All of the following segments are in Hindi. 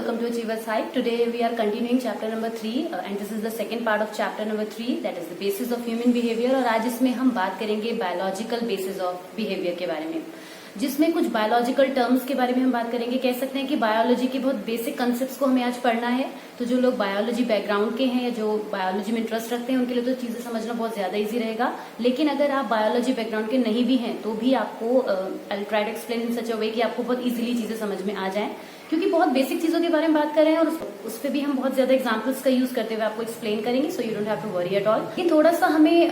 welcome to Achievers Hype. Today we are continuing chapter number 3 and this is the second part of chapter number 3, that is the basis of human behavior. और आज इसमें हम बात करेंगे बायोलॉजिकल बेसिस ऑफ बिहेवियर के बारे में, जिसमें कुछ बायोलॉजिकल टर्म्स के बारे में हम बात करेंगे. कह सकते हैं कि बायोलॉजी के बहुत बेसिक कंसेप्ट्स को हमें आज पढ़ना है. तो जो लोग बायोलॉजी बैकग्राउंड के हैं या जो बायोलॉजी में इंटरेस्ट रखते हैं उनके लिए तो चीजें समझना बहुत ज्यादा इजी रहेगा. लेकिन अगर आप बायोलॉजी बैकग्राउंड के नहीं भी हैं तो भी आपको I try to explain in such a way कि आपको बहुत इजीली चीजें समझ में आ जाएं, क्योंकि बहुत बेसिक चीजों के बारे में बात कर रहे हैं और उस पर भी हम बहुत ज्यादा एग्जाम्पल्स का यूज करते हुए आपको एक्सप्लेन करेंगे. So you don't have to worry at all. ये थोड़ा सा हमें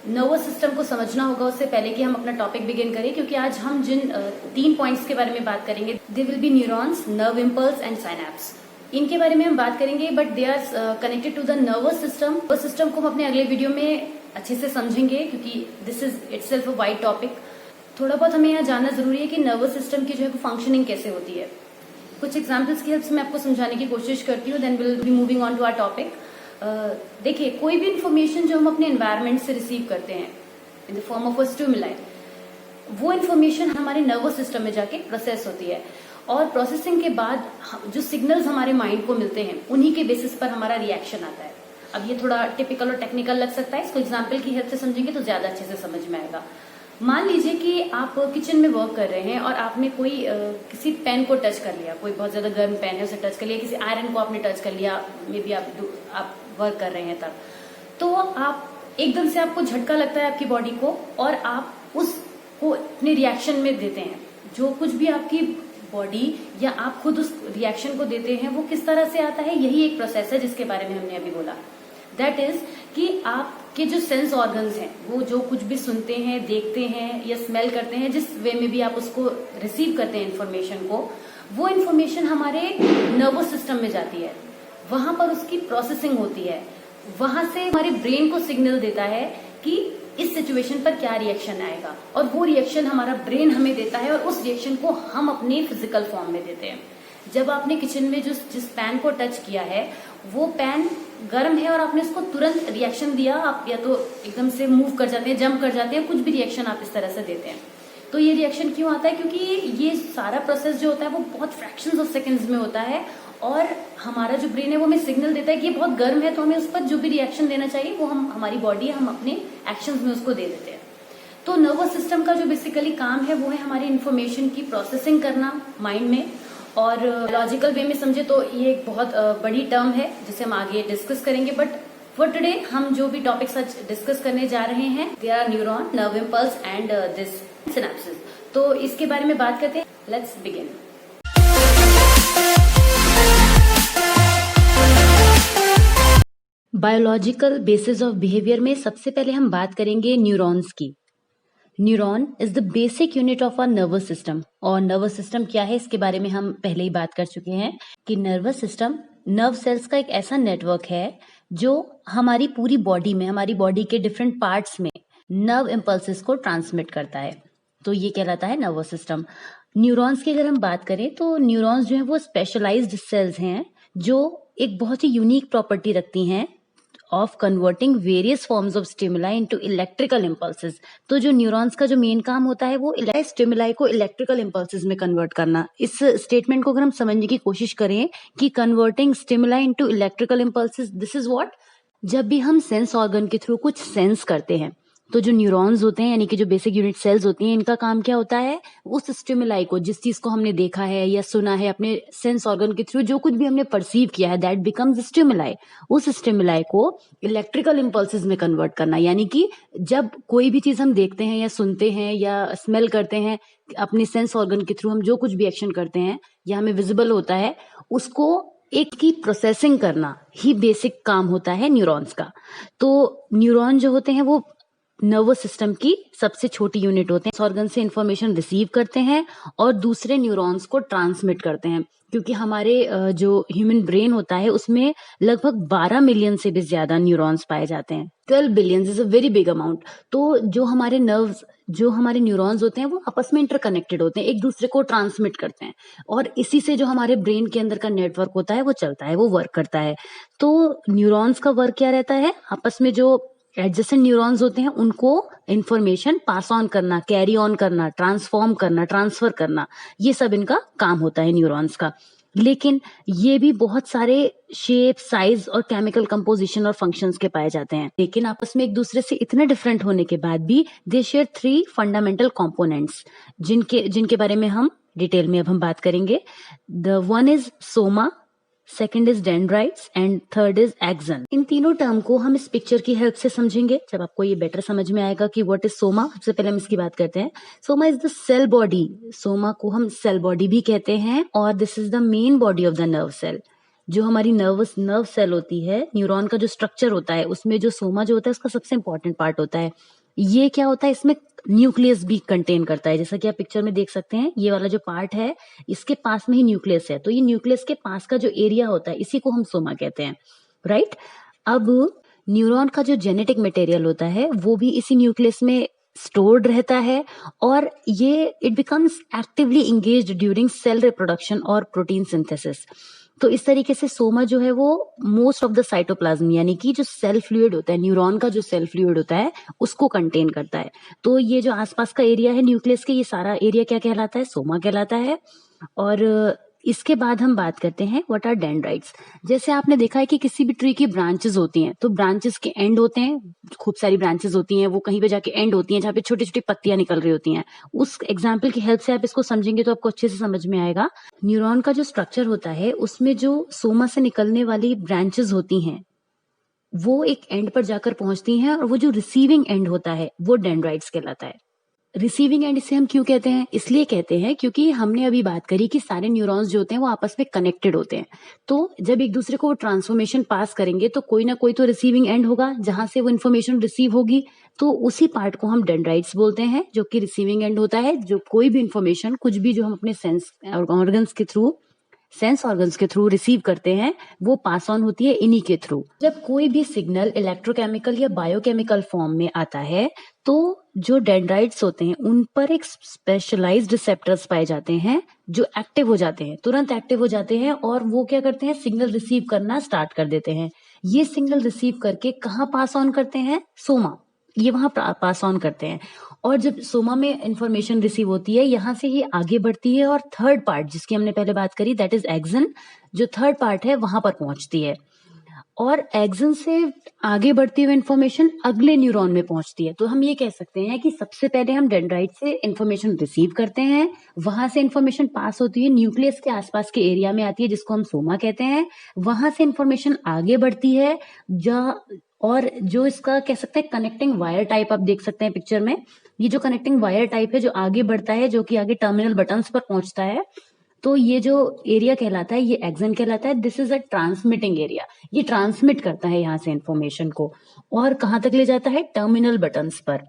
नर्वस सिस्टम को समझना होगा उससे पहले कि हम अपना टॉपिक बिगिन करें, क्योंकि आज हम जिन 3 पॉइंट्स के बारे में बात करेंगे, they will be neurons, nerve impulse and synapse. इनके बारे में हम बात करेंगे, but they are connected to the nervous system. Nervous system को हम अपने अगले वीडियो में अच्छे से समझेंगे, क्योंकि this is itself a wide topic. थोड़ा बहुत हमें यहाँ जानना जरूरी है कि नर्वस सिस्टम की जो है फंक्शनिंग कैसे होती है. कुछ एग्जाम्पल्स की हेल्प से मैं आपको समझाने की कोशिश करती हूँ, then will be moving on to our topic. देखिए, कोई भी इंफॉर्मेशन जो हम अपने एनवायरमेंट से रिसीव करते हैं in the form of a stimuli, वो इन्फॉर्मेशन हमारे नर्वस सिस्टम में जाके प्रोसेस होती है और प्रोसेसिंग के बाद जो सिग्नल्स हमारे माइंड को मिलते हैं उन्हीं के बेसिस पर हमारा रिएक्शन आता है. अब ये थोड़ा टिपिकल और टेक्निकल लग सकता है, इसको एग्जाम्पल की हेल्प से समझेंगे तो ज्यादा अच्छे से समझ में आएगा. मान लीजिए कि आप किचन में वर्क कर रहे हैं और आपने कोई किसी पेन को टच कर लिया, कोई बहुत ज्यादा गर्म पेन है उसे टच कर लिया, किसी आयरन को आपने टच कर लिया, मे बी आप वर्क कर रहे हैं तब, तो आप एकदम से आपको झटका लगता है आपकी बॉडी को और आप उसको अपने रिएक्शन में देते हैं. जो कुछ भी आपकी बॉडी या आप खुद उस रिएक्शन को देते हैं वो किस तरह से आता है, यही एक प्रोसेस है जिसके बारे में हमने अभी बोला. दैट इज कि आपके जो सेंस ऑर्गन्स हैं वो जो कुछ भी सुनते हैं, देखते हैं या स्मेल करते हैं, जिस वे में भी आप उसको रिसीव करते हैं इन्फॉर्मेशन को, वो इन्फॉर्मेशन हमारे नर्वस सिस्टम में जाती है. वहां पर उसकी प्रोसेसिंग होती है, वहां से हमारे ब्रेन को सिग्नल देता है कि इस सिचुएशन पर क्या रिएक्शन आएगा, और वो रिएक्शन हमारा ब्रेन हमें देता है और उस रिएक्शन को हम अपने फिजिकल फॉर्म में देते हैं. जब आपने किचन में जिस पैन को टच किया है वो पैन गर्म है और आपने उसको तुरंत रिएक्शन दिया, आप या तो एकदम से मूव कर जाते हैं, जंप कर जाते हैं, कुछ भी रिएक्शन आप इस तरह से देते हैं. तो ये रिएक्शन क्यों आता है? क्योंकि ये सारा प्रोसेस जो होता है वो बहुत फ्रैक्शंस ऑफ सेकंड्स में होता है और हमारा जो ब्रेन है वो हमें सिग्नल देता है कि ये बहुत गर्म है, तो हमें उस पर जो भी रिएक्शन देना चाहिए वो हम हमारी बॉडी हम अपने एक्शंस में उसको दे देते हैं. तो नर्वस सिस्टम का जो बेसिकली काम है वो है हमारी इन्फॉर्मेशन की प्रोसेसिंग करना माइंड में. और लॉजिकल वे में समझे तो ये एक बहुत बड़ी टर्म है जिसे हम आगे डिस्कस करेंगे, बट फॉर टुडे हम जो भी टॉपिक्स आज डिस्कस करने जा रहे हैं, there are neuron, nerve impulse and this synapsis. तो इसके बारे में बात करते हैं. Let's begin. Biological basis of behaviour में सबसे पहले हम बात करेंगे न्यूरॉन्स की. Neuron is the basic unit of our nervous system. और नर्वस सिस्टम क्या है इसके बारे में हम पहले ही बात कर चुके हैं कि नर्वस सिस्टम नर्व सेल्स का एक ऐसा नेटवर्क है जो हमारी पूरी बॉडी में, हमारी बॉडी के डिफरेंट पार्ट्स में नर्व इम्पल्सेस को ट्रांसमिट करता है. तो ये कहलाता है नर्वस सिस्टम. न्यूरॉन्स की अगर हम बात करें तो न्यूरॉन्स जो है वो स्पेशलाइज्ड सेल्स हैं जो एक बहुत ही यूनिक प्रॉपर्टी रखती हैं of converting various forms of stimuli into electrical impulses. तो जो न्यूरॉन्स का जो मेन काम होता है वो स्टिमुलाई को इलेक्ट्रिकल इम्पल्सेस में कन्वर्ट करना. इस स्टेटमेंट को अगर हम समझने की कोशिश करें कि converting stimuli into electrical impulses, this is what. जब भी हम सेंस ऑर्गन के थ्रू कुछ सेंस करते हैं तो जो न्यूरॉन्स होते हैं यानी कि जो बेसिक यूनिट सेल्स होती हैं, इनका काम क्या होता है, उस स्टिमुलाई को, जिस चीज को हमने देखा है या सुना है अपने सेंस ऑर्गन के थ्रू, जो कुछ भी हमने परसीव किया है, दैट बिकम्स स्टिमुलाई. उस स्टिमुलाई को इलेक्ट्रिकल इम्पल्सेस में कन्वर्ट करना. यानी कि जब कोई भी चीज हम देखते हैं या सुनते हैं या स्मेल करते हैं, अपने सेंस ऑर्गन के थ्रू हम जो कुछ भी एक्शन करते हैं या हमें विजिबल होता है, उसको एक की प्रोसेसिंग करना ही बेसिक काम होता है न्यूरॉन्स का. तो न्यूरॉन जो होते हैं वो नर्वस सिस्टम की सबसे छोटी यूनिट होते हैं. ऑर्गन से इंफॉर्मेशन रिसीव करते हैं और दूसरे न्यूरॉन्स को ट्रांसमिट करते हैं. क्योंकि हमारे जो ह्यूमन ब्रेन होता है उसमें लगभग 12 मिलियन से भी ज्यादा न्यूरॉन्स पाए जाते हैं. 12 billion is a very big amount. तो जो हमारे नर्व्स, जो हमारे न्यूरॉन्स होते हैं वो आपस में इंटरकनेक्टेड होते हैं, एक दूसरे को ट्रांसमिट करते हैं और इसी से जो हमारे ब्रेन के अंदर का नेटवर्क होता है वो चलता है, वो वर्क करता है. तो न्यूरॉन्स का वर्क क्या रहता है, आपस में जो एडजेसेंट न्यूरॉन्स होते हैं उनको इंफॉर्मेशन पास ऑन करना, कैरी ऑन करना, ट्रांसफॉर्म करना, ट्रांसफर करना, ये सब इनका काम होता है न्यूरॉन्स का. लेकिन ये भी बहुत सारे शेप, साइज और केमिकल कंपोजिशन और फंक्शंस के पाए जाते हैं। लेकिन आपस में एक दूसरे से इतने डिफरेंट होने के बाद भी दे शेयर 3 फंडामेंटल कंपोनेंट्स, जिनके बारे में हम डिटेल में अब हम बात करेंगे। The one is soma, second is dendrites and third is axon. इन तीनों टर्म को हम इस पिक्चर की हेल्प से समझेंगे, जब आपको ये बेटर समझ में आएगा कि व्हाट इज सोमा। सबसे पहले हम इसकी बात करते हैं। Soma is the cell body. Soma को हम सेल बॉडी भी कहते हैं और this is the main body of the nerve cell. जो हमारी नर्व सेल होती है, न्यूरॉन का जो स्ट्रक्चर होता है, उसमें जो सोमा जो होता है उसका सबसे इंपॉर्टेंट पार्ट होता है। ये क्या होता है, इसमें न्यूक्लियस भी कंटेन करता है। जैसा कि आप पिक्चर में देख सकते हैं, ये वाला जो पार्ट है इसके पास में ही न्यूक्लियस है। तो ये न्यूक्लियस के पास का जो एरिया होता है इसी को हम सोमा कहते हैं, राइट। अब न्यूरॉन का जो जेनेटिक मटेरियल होता है वो भी इसी न्यूक्लियस में स्टोर्ड रहता है और ये it becomes actively engaged during cell reproduction और प्रोटीन सिंथेसिस। तो इस तरीके से सोमा जो है वो मोस्ट ऑफ द साइटोप्लाज्म, यानी कि जो सेल फ्लूइड होता है, न्यूरॉन का जो सेल फ्लूइड होता है उसको कंटेन करता है। तो ये जो आसपास का एरिया है न्यूक्लियस के, ये सारा एरिया क्या कहलाता है, सोमा कहलाता है। और इसके बाद हम बात करते हैं व्हाट आर डेंड्राइट्स। जैसे आपने देखा है कि किसी भी ट्री की ब्रांचेस होती हैं, तो ब्रांचेस के एंड होते हैं, खूब सारी ब्रांचेस होती हैं, वो कहीं पे जाके एंड होती हैं जहाँ पे छोटी छोटी पत्तियां निकल रही होती हैं। उस एग्जाम्पल की हेल्प से आप इसको समझेंगे तो आपको अच्छे से समझ में आएगा। न्यूरॉन का जो स्ट्रक्चर होता है उसमें जो सोमा से निकलने वाली ब्रांचेस होती हैं वो एक एंड पर जाकर पहुंचती हैं और वो जो रिसीविंग एंड होता है वो डेंड्राइट्स कहलाता है। रिसीविंग एंड इसे हम क्यों कहते हैं, इसलिए कहते हैं क्योंकि हमने अभी बात करी कि सारे न्यूरॉन्स जो होते हैं वो आपस में कनेक्टेड होते हैं। तो जब एक दूसरे को वो ट्रांसफॉर्मेशन पास करेंगे तो कोई ना कोई तो रिसीविंग एंड होगा जहां से वो इन्फॉर्मेशन रिसीव होगी। तो उसी पार्ट को हम डेंड्राइट्स बोलते हैं, जो कि रिसीविंग एंड होता है। जो कोई भी इन्फॉर्मेशन, कुछ भी जो हम अपने सेंस ऑर्गन्स के थ्रू रिसीव करते हैं वो पास ऑन होती है इन्हीं के थ्रू। जब कोई भी सिग्नल इलेक्ट्रोकेमिकल या बायोकेमिकल फॉर्म में आता है तो जो डेंड्राइट्स होते हैं उन पर एक स्पेशलाइज्ड रिसेप्टर्स पाए जाते हैं जो एक्टिव हो जाते हैं, तुरंत एक्टिव हो जाते हैं और वो क्या करते हैं, सिग्नल रिसीव करना स्टार्ट कर देते हैं। ये सिग्नल रिसीव करके कहाँ पास ऑन करते हैं, सोमा, ये वहां पास ऑन करते हैं। और जब सोमा में इंफॉर्मेशन रिसीव होती है यहाँ से ये आगे बढ़ती है और थर्ड पार्ट जिसकी हमने पहले बात करी दैट इज एक्सन, जो थर्ड पार्ट है वहां पर पहुंचती है। और एक्सन से आगे बढ़ती हुई इंफॉर्मेशन अगले न्यूरॉन में पहुंचती है। तो हम ये कह सकते हैं कि सबसे पहले हम डेंड्राइट से इंफॉर्मेशन रिसीव करते हैं, वहां से इंफॉर्मेशन पास होती है न्यूक्लियस के आसपास के एरिया में आती है जिसको हम सोमा कहते हैं। वहां से इंफॉर्मेशन आगे बढ़ती है और जो इसका कह सकते हैं कनेक्टिंग वायर टाइप आप देख सकते हैं पिक्चर में, ये जो कनेक्टिंग वायर टाइप है जो आगे बढ़ता है, जो कि आगे टर्मिनल बटन्स पर पहुंचता है। तो ये जो एरिया कहलाता है ये एक्सन कहलाता है। This is a transmitting area, ये ट्रांसमिट करता है यहाँ से इंफॉर्मेशन को और कहाँ तक ले जाता है, टर्मिनल बटन्स पर।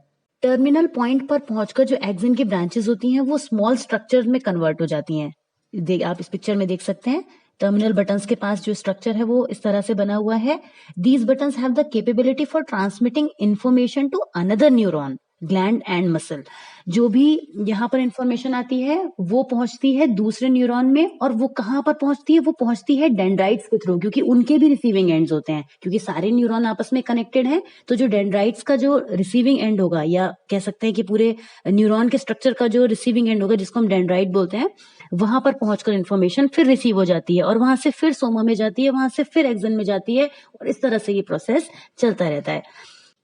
टर्मिनल पॉइंट पर पहुंचकर जो एक्सन की ब्रांचेस होती हैं वो स्मॉल स्ट्रक्चर में कन्वर्ट हो जाती हैं। आप इस पिक्चर में देख सकते हैं टर्मिनल बटन्स के पास जो स्ट्रक्चर है वो इस तरह से बना हुआ है। These buttons have the capability for transmitting information to another neuron, gland and muscle. जो भी यहाँ पर इंफॉर्मेशन आती है वो पहुंचती है दूसरे न्यूरॉन में, और वो कहाँ पर पहुंचती है, वो पहुंचती है डेंड्राइट्स के थ्रू, क्योंकि उनके भी रिसीविंग एंड्स होते हैं, क्योंकि सारे न्यूरॉन आपस में कनेक्टेड हैं। तो जो डेंड्राइट्स का जो रिसीविंग एंड होगा, या कह सकते हैं कि पूरे न्यूरॉन के स्ट्रक्चर का जो रिसीविंग एंड होगा जिसको हम डेंड्राइट बोलते हैं, वहां पर पहुंचकर इन्फॉर्मेशन फिर रिसीव हो जाती है और वहां से फिर सोमा में जाती है, वहां से फिर एक्सन में जाती है, और इस तरह से ये प्रोसेस चलता रहता है।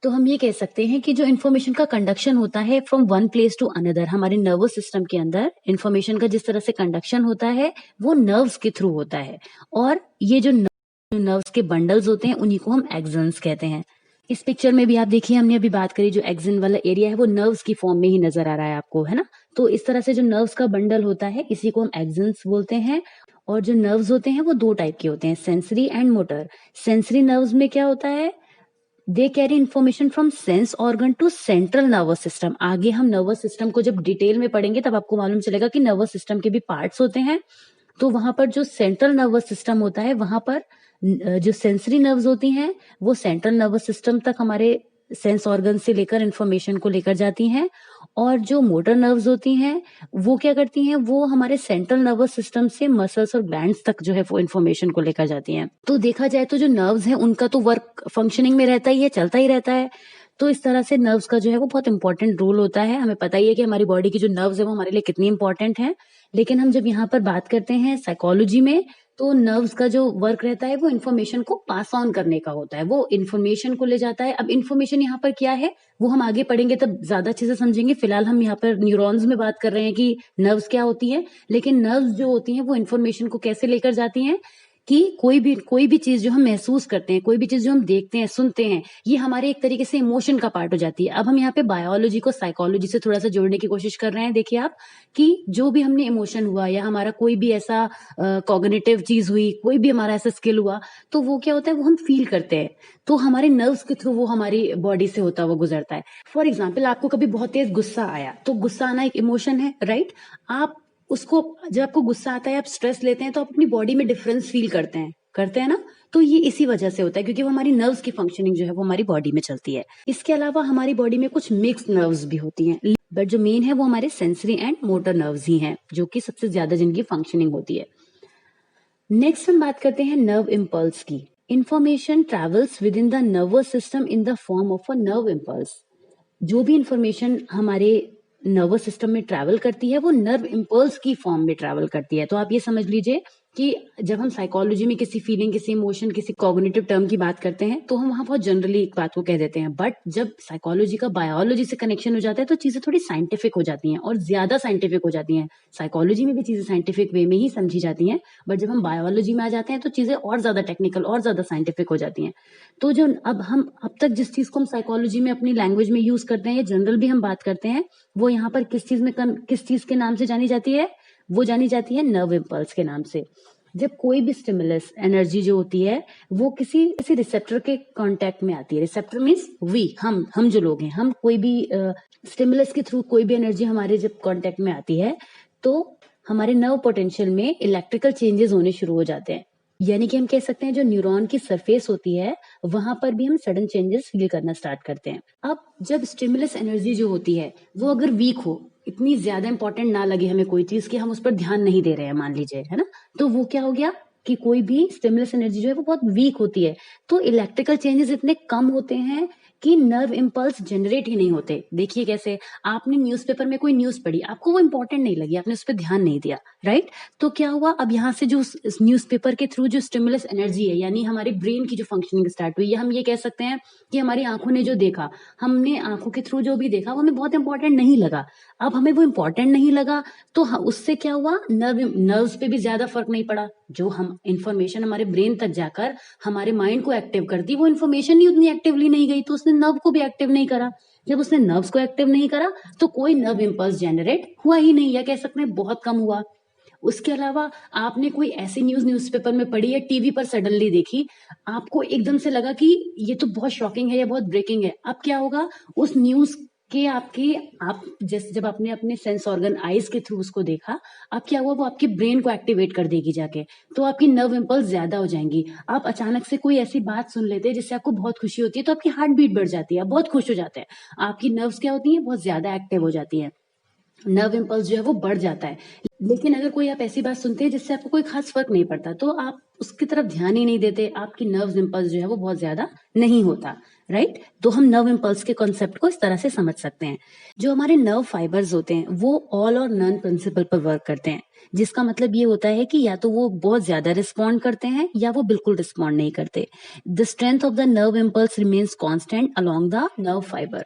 तो हम ये कह सकते हैं कि जो इन्फॉर्मेशन का कंडक्शन होता है from one place to another, हमारे नर्वस सिस्टम के अंदर इन्फॉर्मेशन का जिस तरह से कंडक्शन होता है वो नर्व्स के थ्रू होता है, और ये जो नर्व्स के बंडल्स होते हैं उन्हीं को हम एक्सन्स कहते हैं। इस पिक्चर में भी आप देखिए, हमने अभी बात करी, जो एक्सन वाला एरिया है वो नर्व्स की फॉर्म में ही नजर आ रहा है आपको, है ना। तो इस तरह से जो नर्व्स का बंडल होता है इसी को हम एक्सन्स बोलते हैं। और जो नर्व्स होते हैं वो दो टाइप के होते हैं, sensory and motor. Sensory nerves में क्या होता है, they carry information from sense organ to central nervous system. आगे हम नर्वस सिस्टम को जब डिटेल में पढ़ेंगे तब आपको मालूम चलेगा कि नर्वस सिस्टम के भी पार्ट्स होते हैं। तो वहां पर जो सेंट्रल नर्वस सिस्टम होता है, वहां पर जो सेंसरी नर्व्स होती हैं वो सेंट्रल नर्वस सिस्टम तक हमारे सेंस ऑर्गन से लेकर इन्फॉर्मेशन को लेकर जाती हैं, और जो मोटर नर्व्स होती हैं वो क्या करती हैं, वो हमारे सेंट्रल नर्वस सिस्टम से मसल्स और ग्लैंड्स तक जो है वो इन्फॉर्मेशन को लेकर जाती हैं। तो देखा जाए तो जो नर्व्स हैं उनका तो वर्क फंक्शनिंग में रहता ही है, चलता ही रहता है। तो इस तरह से नर्व्स का जो है वो बहुत इंपॉर्टेंट रोल होता है। हमें पता ही है कि हमारी बॉडी की जो नर्व्स है वो हमारे लिए कितनी इंपॉर्टेंट है। लेकिन हम जब यहाँ पर बात करते हैं साइकोलॉजी में, तो नर्व्स का जो वर्क रहता है वो इन्फॉर्मेशन को पास ऑन करने का होता है। वो इन्फॉर्मेशन को ले जाता है। अब इन्फॉर्मेशन यहाँ पर क्या है वो हम आगे पढ़ेंगे तब ज्यादा अच्छे से समझेंगे। फिलहाल हम यहाँ पर न्यूरॉन्स में बात कर रहे हैं कि नर्व्स क्या होती है। लेकिन नर्व्स जो होती हैं वो इन्फॉर्मेशन को कैसे लेकर जाती हैं कि कोई भी चीज जो हम महसूस करते हैं, कोई भी चीज जो हम देखते हैं, सुनते हैं, ये हमारे एक तरीके से इमोशन का पार्ट हो जाती है। अब हम यहाँ पे बायोलॉजी को साइकोलॉजी से थोड़ा सा जोड़ने की कोशिश कर रहे हैं। देखिए आप कि जो भी हमने इमोशन हुआ या हमारा कोई भी ऐसा कॉग्निटिव चीज हुई, कोई भी हमारा ऐसा स्किल हुआ, तो वो क्या होता है, वो हम फील करते हैं। तो हमारे नर्व्स के थ्रू वो हमारी बॉडी से होता हुआ गुजरता है। फॉर एग्जाम्पल, आपको कभी बहुत तेज गुस्सा आया, तो गुस्सा आना एक इमोशन है, राइट? आप उसको, जब आपको गुस्सा आता है, आप स्ट्रेस लेते हैं, तो आप अपनी बॉडी में डिफरेंस फील करते हैं ना? तो ये इसी वजह से होता है, क्योंकि वो हमारी नर्व्स की फंक्शनिंग जो है वो हमारी बॉडी में चलती है। इसके अलावा हमारी बॉडी में कुछ मिक्स नर्व्स भी होती हैं, बट जो मेन है वो हमारे सेंसरी एंड मोटर नर्व्स ही हैं, जो कि सबसे ज्यादा जिनकी फंक्शनिंग होती है। नेक्स्ट हम बात करते हैं नर्व इम्पल्स की। Information travels with in the nervous system in the form of a nerve impulse. जो भी इंफॉर्मेशन हमारे नर्वस सिस्टम में ट्रैवल करती है वो नर्व इम्पल्स की फॉर्म में ट्रैवल करती है। तो आप ये समझ लीजिए कि जब हम साइकोलॉजी में किसी फीलिंग, किसी इमोशन, किसी कॉग्निटिव टर्म की बात करते हैं तो हम वहां बहुत जनरली एक बात को कह देते हैं, बट जब साइकोलॉजी का बायोलॉजी से कनेक्शन हो जाता है तो चीजें थोड़ी साइंटिफिक हो जाती हैं और ज्यादा साइंटिफिक हो जाती हैं। साइकोलॉजी में भी चीजें साइंटिफिक वे में ही समझी जाती हैं, बट जब हम बायोलॉजी में आ जाते हैं तो चीजें और ज्यादा टेक्निकल और ज्यादा साइंटिफिक हो जाती हैं। तो जो अब तक जिस चीज को हम साइकोलॉजी में अपनी लैंग्वेज में यूज करते हैं या जनरल भी हम बात करते हैं, वो यहाँ पर किस चीज के नाम से जानी जाती है? वो जानी जाती है नर्व इम्पल्स के नाम से। जब कोई भी स्टिमुलस एनर्जी जो होती है वो किसी रिसेप्टर के कांटेक्ट में आती है। रिसेप्टर मीन्स हम जो लोग हैं, हम कोई भी स्टिमुलस के थ्रू कोई भी एनर्जी हमारे जब कांटेक्ट में आती है तो हमारे नर्व पोटेंशियल में इलेक्ट्रिकल चेंजेस होने शुरू हो जाते हैं। यानी कि हम कह सकते हैं जो न्यूरॉन की सरफेस होती है वहां पर भी हम सडन चेंजेस फील करना स्टार्ट करते हैं। अब जब स्टिमुलस एनर्जी जो होती है वो अगर वीक हो, इतनी ज्यादा इंपॉर्टेंट ना लगे हमें कोई चीज कि हम उस पर ध्यान नहीं दे रहे हैं, मान लीजिए, है ना, तो वो क्या हो गया कि कोई भी स्टिमुलस एनर्जी जो है वो बहुत वीक होती है, तो इलेक्ट्रिकल चेंजेस इतने कम होते हैं कि नर्व इम्पल्स जनरेट ही नहीं होते। देखिए कैसे, आपने न्यूज़पेपर में कोई न्यूज पढ़ी, आपको वो इंपॉर्टेंट नहीं लगी, आपने उस पर ध्यान नहीं दिया, राइट? तो क्या हुआ, अब यहाँ से जो न्यूज़पेपर के थ्रू जो स्टिमुलस एनर्जी है, यानी हमारे ब्रेन की जो फंक्शनिंग स्टार्ट हुई, या हम ये कह सकते हैं कि हमारी आंखों ने जो देखा, हमने आंखों के थ्रू जो भी देखा वो हमें बहुत इंपॉर्टेंट नहीं लगा। अब हमें वो इंपॉर्टेंट नहीं लगा तो उससे क्या हुआ, नर्व्स पे भी ज्यादा फर्क नहीं पड़ा। जो हम इंफॉर्मेशन हमारे ब्रेन तक जाकर हमारे माइंड को एक्टिव करती, वो इन्फॉर्मेशन ही उतनी एक्टिवली नहीं गई, तो उसने नर्व को भी एक्टिव नहीं करा। जब उसने नर्व्स को एक्टिव नहीं करा तो कोई नर्व इम्पल्स जनरेट हुआ ही नहीं, या कह सकते हैं बहुत कम हुआ। उसके अलावा आपने कोई ऐसी न्यूज़पेपर में पढ़ी या टीवी पर सडनली देखी, आपको एकदम से लगा कि ये तो बहुत शॉकिंग है या बहुत ब्रेकिंग है। अब क्या होगा, उस न्यूज के आप जैसे जब आपने अपने सेंस ऑर्गन आईज के थ्रू उसको देखा, अब क्या हुआ, वो आपके ब्रेन को एक्टिवेट कर देगी जाके, तो आपकी नर्व इम्पल्स ज्यादा हो जाएंगी। आप अचानक से कोई ऐसी बात सुन लेते हैं जिससे आपको बहुत खुशी होती है, तो आपकी हार्ट बीट बढ़ जाती है, आप बहुत खुश हो जाते हैं, आपकी नर्व्स क्या होती हैं, बहुत ज्यादा एक्टिव हो जाती है, नर्व इम्पल्स जो है वो बढ़ जाता है। लेकिन अगर कोई आप ऐसी बात सुनते हैं जिससे आपको कोई खास फर्क नहीं पड़ता, तो आप उसकी तरफ ध्यान ही नहीं देते, आपकी नर्व इम्पल्स जो है वो बहुत ज्यादा नहीं होता, राइट? तो हम नर्व इम्पल्स के कॉन्सेप्ट को इस तरह से समझ सकते हैं। जो हमारे नर्व फाइबर्स होते हैं वो ऑल और नन प्रिंसिपल पर वर्क करते हैं, जिसका मतलब ये होता है कि या तो वो बहुत ज्यादा रिस्पॉन्ड करते हैं या वो बिल्कुल रिस्पॉन्ड नहीं करते। The strength of the nerve impulse remains constant along the nerve fibre.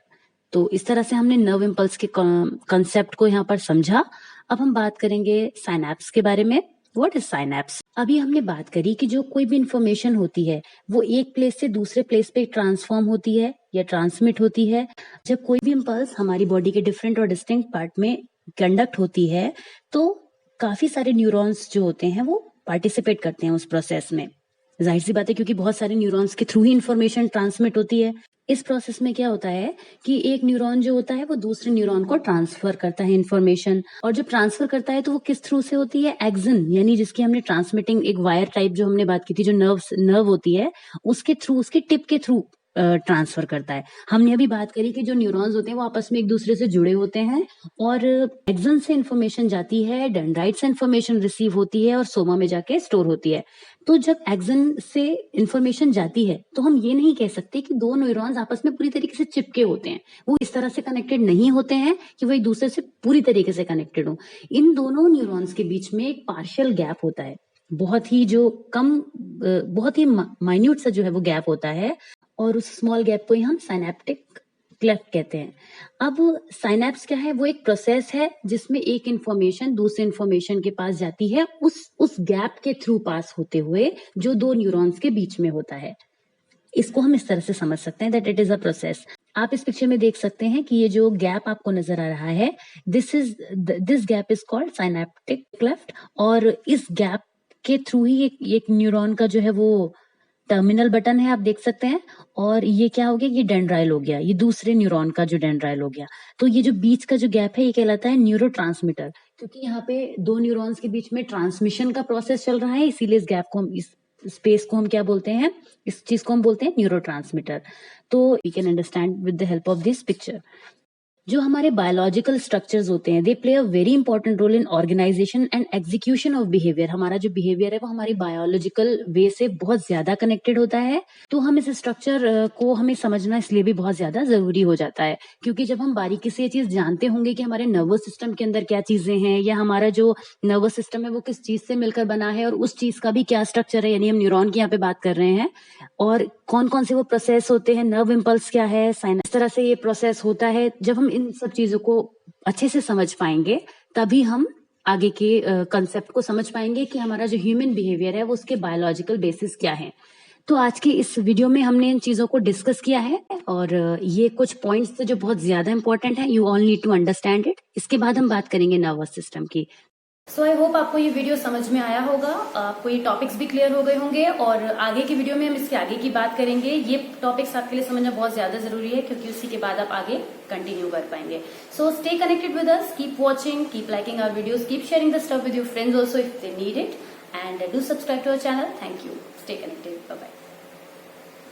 तो इस तरह से हमने नर्व इम्पल्स के कॉन्सेप्ट को यहाँ पर समझा। अब हम बात करेंगे साइनैप्स के बारे में। What is synapse? अभी हमने बात करी कि जो कोई भी इंफॉर्मेशन होती है वो एक प्लेस से दूसरे प्लेस पे ट्रांसफॉर्म होती है या ट्रांसमिट होती है। जब कोई भी इम्पल्स हमारी बॉडी के डिफरेंट और डिस्टिंक्ट पार्ट में कंडक्ट होती है तो काफी सारे न्यूरॉन्स जो होते हैं वो पार्टिसिपेट करते हैं उस प्रोसेस में। जाहिर सी बात है, क्योंकि बहुत सारे न्यूरॉन्स के थ्रू ही इंफॉर्मेशन ट्रांसमिट होती है। इस प्रोसेस में क्या होता है कि एक न्यूरॉन जो होता है वो दूसरे न्यूरॉन को ट्रांसफर करता है इन्फॉर्मेशन, और जब ट्रांसफर करता है तो वो किस थ्रू से होती है, एक्सन, यानी जिसकी हमने ट्रांसमिटिंग एक वायर टाइप जो हमने बात की थी, जो नर्व होती है उसके थ्रू, उसके टिप के थ्रू ट्रांसफर करता है। हमने अभी बात करी कि जो न्यूरॉन्स होते हैं वो आपस में एक दूसरे से जुड़े होते हैं, और एक्सन से इन्फॉर्मेशन जाती है, डेंड्राइट से इन्फॉर्मेशन रिसीव होती है और सोमा में जाके स्टोर होती है। तो जब एक्सन से इंफॉर्मेशन जाती है तो हम ये नहीं कह सकते कि दो न्यूरॉन्स आपस में पूरी तरीके से चिपके होते हैं, वो इस तरह से कनेक्टेड नहीं होते हैं कि वो एक दूसरे से पूरी तरीके से कनेक्टेड हो। इन दोनों न्यूरॉन्स के बीच में एक पार्शियल गैप होता है, बहुत ही जो कम बहुत ही माइन्यूट सा जो है वो गैप होता है, और उस स्मॉल गैप को ही हम साइनेप्टिक क्लेफ्ट कहते हैं। अब साइनेप्स क्या है, वो एक प्रोसेस है जिसमें एक इंफॉर्मेशन दूसरे इंफॉर्मेशन के पास जाती है उस गैप के थ्रू पास होते हुए जो दो न्यूरॉन्स के बीच में होता है। इसको हम इस तरह से समझ सकते हैं that it is a process. आप इस पिक्चर में देख सकते हैं कि ये जो गैप आपको नजर आ रहा है, this gap is called synaptic cleft, और इस गैप के थ्रू ही एक न्यूरॉन का जो है वो टर्मिनल बटन है, आप देख सकते हैं। और ये क्या हो गया, ये डेंड्राइल हो गया, ये दूसरे न्यूरॉन का जो डेंड्राइल हो गया। तो ये जो बीच का जो गैप है ये कहलाता है न्यूरोट्रांसमीटर, क्योंकि यहाँ पे दो न्यूरॉन्स के बीच में ट्रांसमिशन का प्रोसेस चल रहा है, इसीलिए इस गैप को हम, इस स्पेस को हम क्या बोलते हैं, इस चीज को हम बोलते हैं न्यूरोट्रांसमीटर। तो we can understand with the help of this picture. जो हमारे बायोलॉजिकल स्ट्रक्चर्स होते हैं, they play a very important role in organization and execution of behaviour. हमारा जो बिहेवियर है वो हमारी बायोलॉजिकल वे से बहुत ज्यादा कनेक्टेड होता है। तो हम इस स्ट्रक्चर को हमें समझना इसलिए भी बहुत ज्यादा जरूरी हो जाता है, क्योंकि जब हम बारीकी से ये चीज जानते होंगे कि हमारे नर्वस सिस्टम के अंदर क्या चीजें हैं, या हमारा जो नर्वस सिस्टम है वो किस चीज से मिलकर बना है, और उस चीज का भी क्या स्ट्रक्चर है, यानी हम न्यूरॉन की यहाँ पे बात कर रहे हैं, और कौन कौन से वो प्रोसेस होते हैं, नर्व इम्पल्स क्या है, इस तरह से ये प्रोसेस होता है। जब हम इन सब चीजों को अच्छे से समझ पाएंगे तभी हम आगे के कंसेप्ट को समझ पाएंगे कि हमारा जो ह्यूमन बिहेवियर है वो उसके बायोलॉजिकल बेसिस क्या है। तो आज की इस वीडियो में हमने इन चीजों को डिस्कस किया है, और ये कुछ पॉइंट्स थे जो बहुत ज्यादा इंपॉर्टेंट है, you all need to understand it. इसके बाद हम बात करेंगे नर्वस सिस्टम की। सो आई होप आपको ये वीडियो समझ में आया होगा, आपको ये टॉपिक्स भी क्लियर हो गए होंगे, और आगे की वीडियो में हम इसके आगे की बात करेंगे। ये टॉपिक्स आपके लिए समझना बहुत ज्यादा जरूरी है, क्योंकि उसी के बाद आप आगे कंटिन्यू कर पाएंगे। So stay connected with us, keep watching, keep liking our videos, keep sharing the stuff with your friends also if they need it, and do subscribe to our channel. Thank you, stay connected, bye bye.